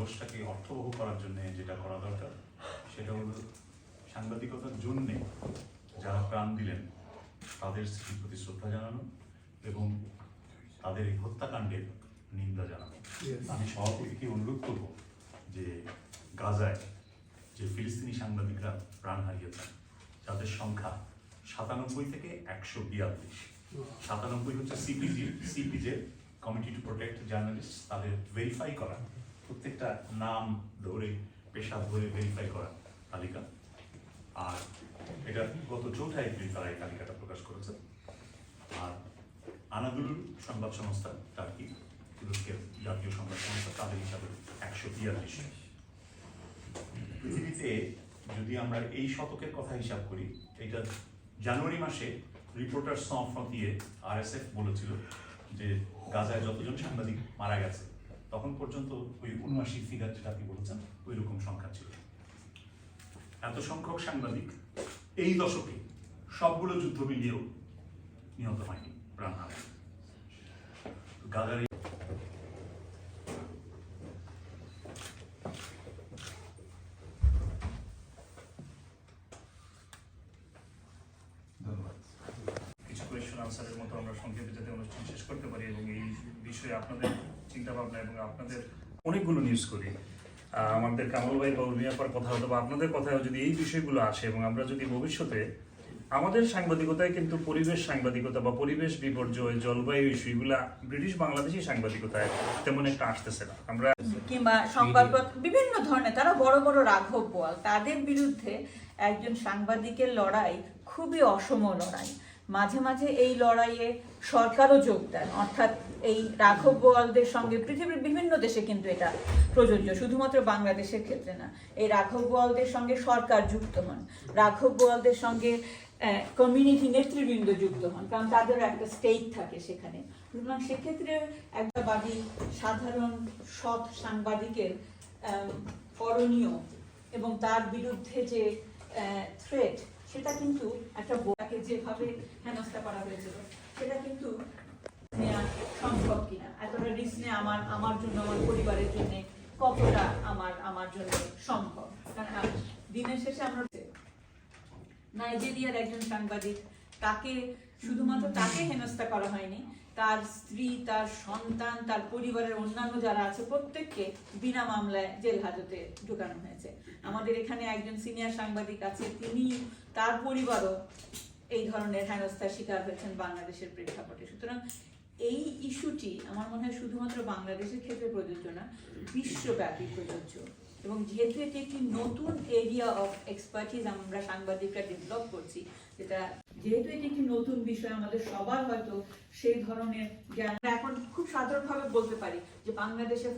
দিবসটাকে অর্থবহ করার জন্য যেটা করা দরকার সেটা হলো সাংবাদিকতার জন্যে যারা প্রাণ দিলেন তাদের স্মৃতির প্রতি শ্রদ্ধা জানানো এবং তাদের এই হত্যাকাণ্ডের নিন্দা জানানো। আমি সভাপতিকে অনুরোধ করব যে গাজায় যে ফিলিস্তিনি সাংবাদিকরা প্রাণ হারিয়েছেন তাদের সংখ্যা 97 থেকে 142। 97 হচ্ছে CPJ committee to protect journalist, তাদের ভেরিফাই করা, প্রত্যেকটা নাম ধরে পেশা ধরে ভেরিফাই করা তালিকা। আর এটা গত 4 এপ্রিল তারা এই তালিকাটা প্রকাশ করেছে। আর আনাদুলুর সংবাদ সংস্থা টার্কি, তুরস্কের জাতীয় সংবাদ সংস্থা, তাদের হিসাবে 142। পৃথিবীতে যদি আমরা এই শতকের কথা হিসাব করি, এটা জানুয়ারি মাসে রিপোর্টার sans frontières RSF বলেছিল যে গাজায় যতজন সাংবাদিক মারা গেছে তখন পর্যন্ত ওই 79 ফিগার যেটা আপনি বলেছেন ওই রকম সংখ্যা ছিল। এত সংখ্যক সাংবাদিক এই দশকে সবগুলো যুদ্ধ মিলিয়েও নিহত হয়নি, প্রাণ হারায়। গাজার কিছু কোয়েশ্চেন আনসারের মতো আমরা সংক্ষেপে যাতে অনুষ্ঠান শেষ করতে পারি এবং এই বিষয়ে আপনাদের চিন্তা ভাবনা এবং আপনাদের অনেকগুলো নিউজ করি, আমাদের কামাল ভাই বা উর্মিয়াপার কথা হতো বা আপনাদের কথায় যদি এই বিষয়গুলো আসে এবং আমরা যদি ভবিষ্যতে আমাদের সাংবাদিকতায় কিন্তু পরিবেশ সাংবাদিকতা বা পরিবেশ বিপর্যয়, জলবায়ু ইস্যুগুলা ব্রিটিশ বাংলাদেশি সাংবাদিকতায় তেমন একটা আসতেছে না। আমরা কিংবা সংবাদপত্র বিভিন্ন ধরনের, তারা বড় বড় রাঘব বোয়াল, তাদের বিরুদ্ধে একজন সাংবাদিকের লড়াই খুবই অসম লড়াই। মাঝে মাঝে এই লড়াইয়ে সরকারও যোগ দেন, অর্থাৎ এই রাঘব বোয়ালদের সঙ্গে পৃথিবীর বিভিন্ন দেশে কিন্তু এটা প্রযোজ্য, শুধুমাত্র বাংলাদেশের ক্ষেত্রে না। এই রাঘব বোয়ালদের সঙ্গে সরকার যুক্ত হন, রাঘব বোয়ালদের সঙ্গে কমিউনিটি নেতৃবৃন্দ যুক্ত হন, কারণ তাদেরও একটা স্টেক থাকে সেখানে। সুতরাং সেক্ষেত্রে একবাদী সাধারণ সৎ সাংবাদিকের করণীয় এবং তার বিরুদ্ধে যে থ্রেট, সেটা কিন্তু একটা বোয়াকে যেভাবে হেনস্থা করা হয়েছিল সেটা কিন্তু নেওয়া সম্ভব কিনা, এতটা রিস্ক নেওয়া আমার জন্য, আমার পরিবারের জন্য কতটা আমার জন্য সম্ভব। কারণ দিনের শেষে আমরা নাইজেরিয়ার একজন সাংবাদিক, তাকে শুধুমাত্র তাকে হেনস্থা করা হয়নি, তার স্ত্রী, তার সন্তান, তার পরিবারের অন্যান্য যারা আছে প্রত্যেককে বিনা মামলায় জেল হাজতে ঢোকানো হয়েছে। আমাদের এখানে একজন সিনিয়র সাংবাদিক আছে, তিনি, তার পরিবারও এই ধরনের হেনস্থার শিকার হয়েছেন বাংলাদেশের প্রেক্ষাপটে। সুতরাং এই ইস্যুটি আমার মনে হয় শুধুমাত্র বাংলাদেশের ক্ষেত্রে প্রযোজ্য না, বিশ্বব্যাপী প্রযোজ্য। এবং যেহেতু এটি একটি নতুন এরিয়া অফ এক্সপার্টিস আমরা সাংবাদিকরা ডেভেলপ করছি, যেহেতু এটি একটি নতুন বিষয়, আমাদের সবার হয়তো সেই ধরনের জ্ঞান এখন খুব সাধারণভাবে বলতে পারি যে বাংলাদেশের